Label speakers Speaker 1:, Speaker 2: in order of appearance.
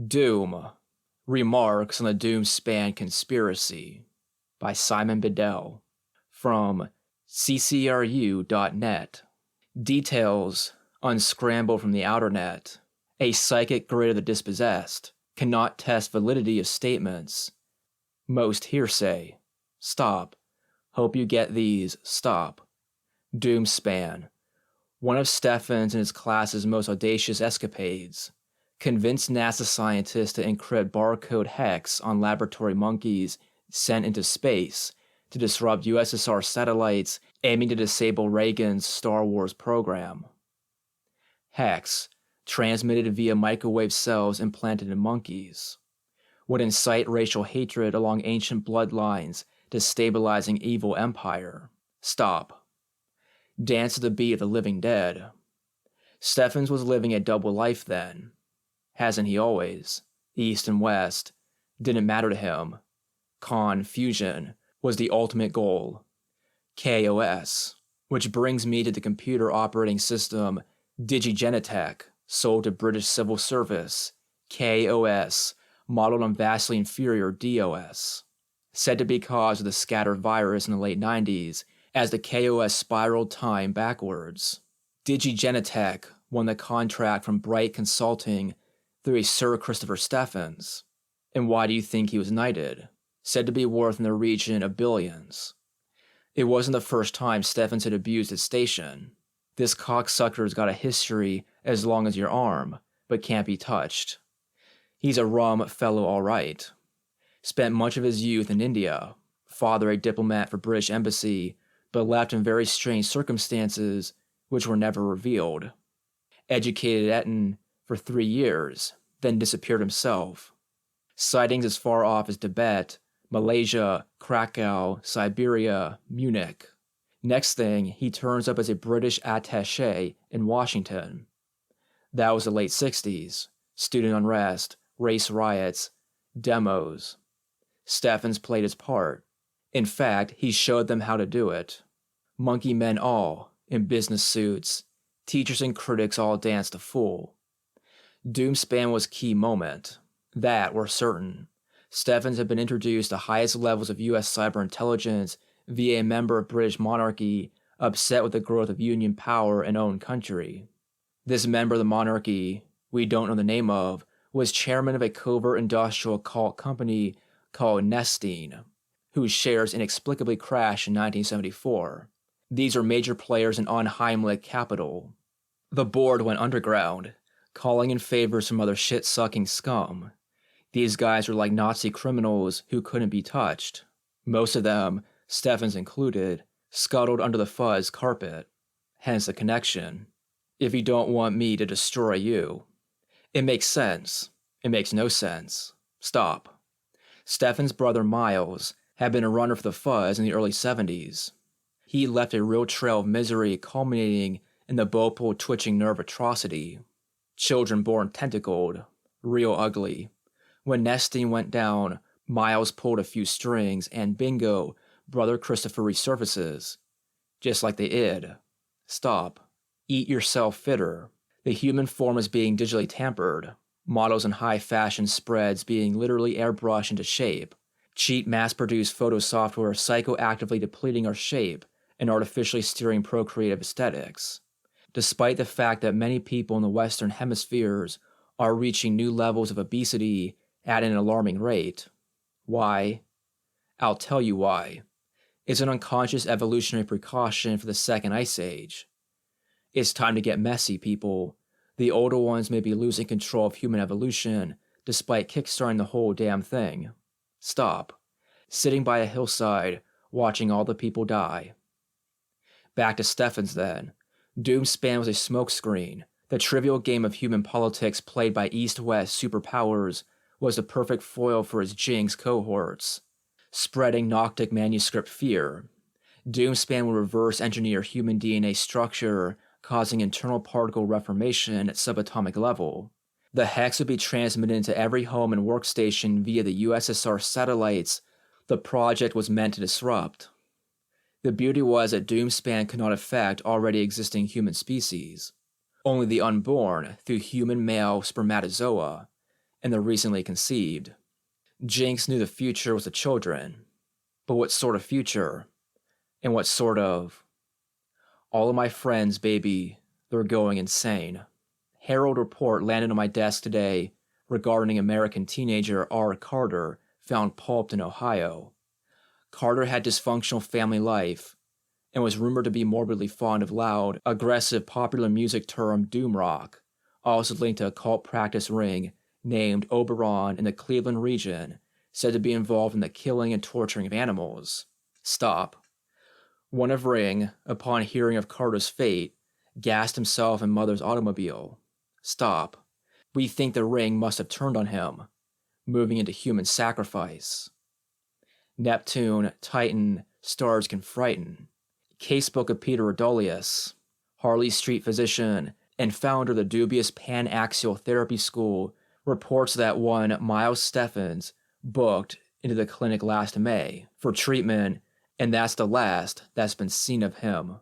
Speaker 1: Doom. Remarks on the Doomspan Conspiracy by Simon Bidell from CCRU.net. Details unscrambled from the outer net. A psychic grid of the dispossessed cannot test validity of statements. Most hearsay. Stop. Hope you get these. Stop. Doomspan. One of Stefan's and his class's most audacious escapades. Convinced NASA scientists to encrypt barcode hex on laboratory monkeys sent into space to disrupt USSR satellites aiming to disable Reagan's Star Wars program. Hex, transmitted via microwave cells implanted in monkeys, would incite racial hatred along ancient bloodlines, destabilizing evil empire. Stop. Dance to the beat of the living dead. Stephens was living a double life then. Hasn't he always? East and West. Didn't matter to him. Confusion was the ultimate goal. KOS, which brings me to the computer operating system Digigenitech, sold to British Civil Service. KOS, modeled on vastly inferior DOS. Said to be caused of the scatter virus in the late 90s, as the KOS spiraled time backwards. Digigenitech won the contract from Bright Consulting through a Sir Christopher Stephens. And why do you think he was knighted? Said to be worth in the region of billions. It wasn't the first time Stephens had abused his station. This cocksucker's got a history as long as your arm, but can't be touched. He's a rum fellow all right. Spent much of his youth in India, father a diplomat for British Embassy, but left in very strange circumstances which were never revealed. Educated at Eton for 3 years, then disappeared himself. Sightings as far off as Tibet, Malaysia, Krakow, Siberia, Munich. Next thing, he turns up as a British attaché in Washington. That was the late 60s. Student unrest, race riots, demos. Stephens played his part. In fact, he showed them how to do it. Monkey men all, in business suits. Teachers and critics all danced a fool. Doomspan was key moment. That we're certain. Stephens had been introduced to highest levels of U.S. cyber intelligence via a member of British monarchy upset with the growth of Union power in own country. This member of the monarchy, we don't know the name of, was chairman of a covert industrial occult company called Nestine, whose shares inexplicably crashed in 1974. These are major players in unheimlich capital. The board went underground, calling in favors from other shit-sucking scum. These guys were like Nazi criminals who couldn't be touched. Most of them, Stephens included, scuttled under the fuzz carpet. Hence the connection. If you don't want me to destroy you. It makes sense. It makes no sense. Stop. Stephens' brother Miles had been a runner for the fuzz in the early 70s. He left a real trail of misery culminating in the Bhopal twitching nerve atrocity. Children born tentacled. Real ugly. When Nestine went down, Miles pulled a few strings and bingo, brother Christopher resurfaces. Just like the id. Stop. Eat yourself fitter. The human form is being digitally tampered. Models in high fashion spreads being literally airbrushed into shape. Cheap mass-produced photo software psychoactively depleting our shape and artificially steering procreative aesthetics. Despite the fact that many people in the Western hemispheres are reaching new levels of obesity at an alarming rate. Why? I'll tell you why. It's an unconscious evolutionary precaution for the second ice age. It's time to get messy, people. The older ones may be losing control of human evolution, despite kickstarting the whole damn thing. Stop. Sitting by a hillside, watching all the people die. Back to Stephens then. Doomspan was a smokescreen. The trivial game of human politics played by East-West superpowers was the perfect foil for his Jinx cohorts. Spreading Noctic manuscript fear. Doomspan would reverse engineer human DNA structure, causing internal particle reformation at subatomic level. The hex would be transmitted into every home and workstation via the USSR satellites the project was meant to disrupt. The beauty was that Doomspan could not affect already existing human species. Only the unborn through human male spermatozoa. and the recently conceived. Jinx knew the future was the children. But what sort of future? And what sort of... All of my friends, baby, they're going insane. Herald report landed on my desk today regarding American teenager R. Carter found pulped in Ohio. Carter had dysfunctional family life and was rumored to be morbidly fond of loud, aggressive popular music term doom rock, also linked to a cult practice ring named Oberon in the Cleveland region, said to be involved in the killing and torturing of animals. Stop. One of Ring, upon hearing of Carter's fate, gassed himself in Mother's automobile. Stop. We think the Ring must have turned on him, moving into human sacrifice. Neptune, Titan, stars can frighten. Casebook of Peter Adolius, Harley Street physician and founder of the dubious Pan-Axial Therapy School, reports that one Miles Steffens booked into the clinic last May for treatment, and that's the last that's been seen of him.